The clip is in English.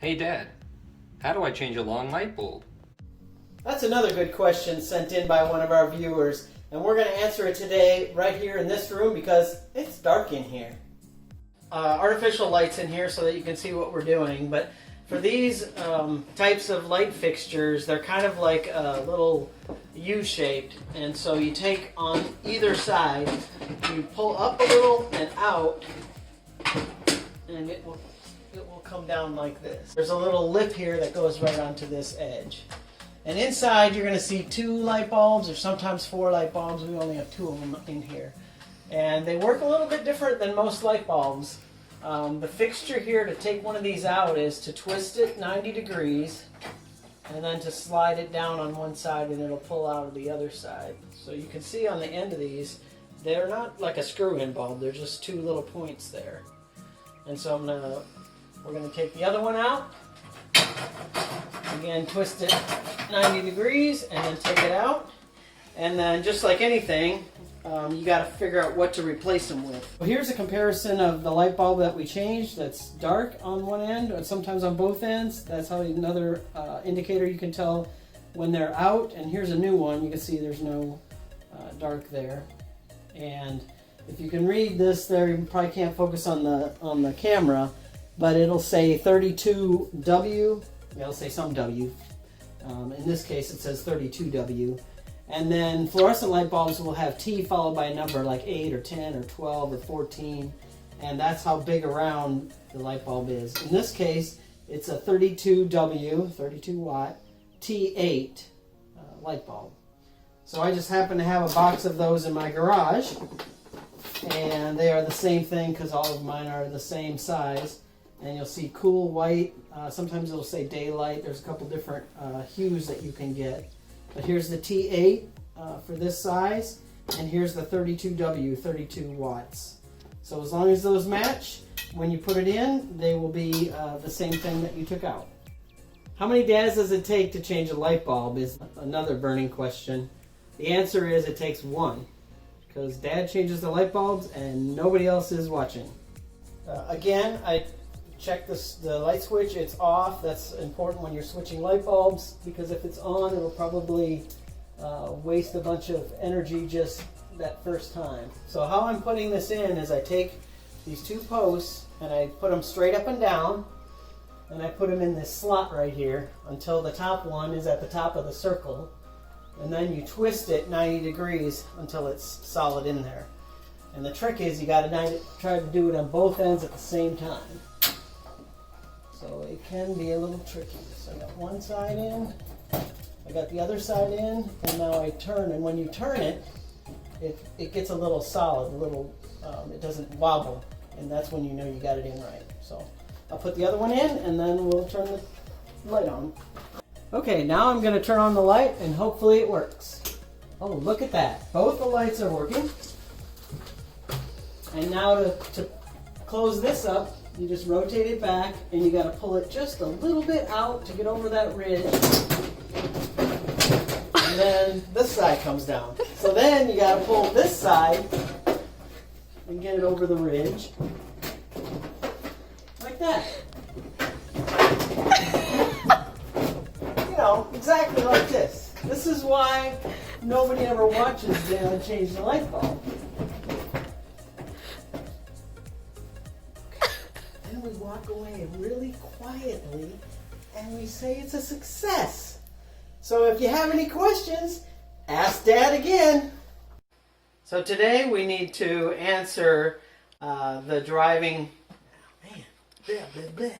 Hey Dad, how do I change a long light bulb? That's another good question sent in by one of our viewers, and we're going to answer it today right here in this room because it's dark in here. Artificial lights in here so that you can see what we're doing, but for these types of light fixtures, they're kind of like a little U-shaped, and so you take on either side, you pull up a little and out, and it will come down like this. There's a little lip here that goes right onto this edge. And inside you're going to see 2 light bulbs or sometimes 4 light bulbs. We only have 2 of them in here. And they work a little bit different than most light bulbs. The fixture here to take one of these out is to twist it 90 degrees and then to slide it down on one side and it'll pull out of the other side. So you can see on the end of these, they're not like a screw-in bulb, they're just 2 little points there. And so we're going to take the other one out. Again, twist it 90 degrees and then take it out. And then just like anything, you got to figure out what to replace them with. Well, here's a comparison of the light bulb that we changed that's dark on one end and sometimes on both ends. That's how another indicator you can tell when they're out. And here's a new one. You can see there's no dark there. And if you can read this there, you probably can't focus on the camera, but it'll say 32W. It'll say some W. In this case, it says 32W. And then fluorescent light bulbs will have T followed by a number like 8 or 10 or 12 or 14. And that's how big around the light bulb is. In this case, it's a 32W, 32 watt, T8 light bulb. So I just happen to have a box of those in my garage. And they are the same thing because all of mine are the same size. And you'll see cool white. Sometimes it'll say daylight. There's a couple different hues that you can get. But here's the T8 for this size. And here's the 32W, 32 watts. So as long as those match, when you put it in, they will be the same thing that you took out. How many dads does it take to change a light bulb is another burning question. The answer is it takes 1. Because Dad changes the light bulbs and nobody else is watching. Again, I check the light switch. It's off. That's important when you're switching light bulbs because if it's on, it'll probably waste a bunch of energy just that first time. So how I'm putting this in is I take these 2 posts and I put them straight up and down and I put them in this slot right here until the top one is at the top of the circle. And then you twist it 90 degrees until it's solid in there. And the trick is you got to try to do it on both ends at the same time. So it can be a little tricky. So I got one side in, I got the other side in, and now I turn. And when you turn it, it gets a little solid, it doesn't wobble. And that's when you know you got it in right. So I'll put the other one in and then we'll turn the light on. Okay, now I'm going to turn on the light and hopefully it works. Oh, look at that. Both the lights are working. And now to close this up, you just rotate it back and you got to pull it just a little bit out to get over that ridge. And then this side comes down. So then you got to pull this side and get it over the ridge. Like that. Exactly like this. This is why nobody ever watches Dad change the light bulb. Then we walk away really quietly and we say it's a success. So if you have any questions, ask Dad again. So today we need to answer the driving. Oh, man.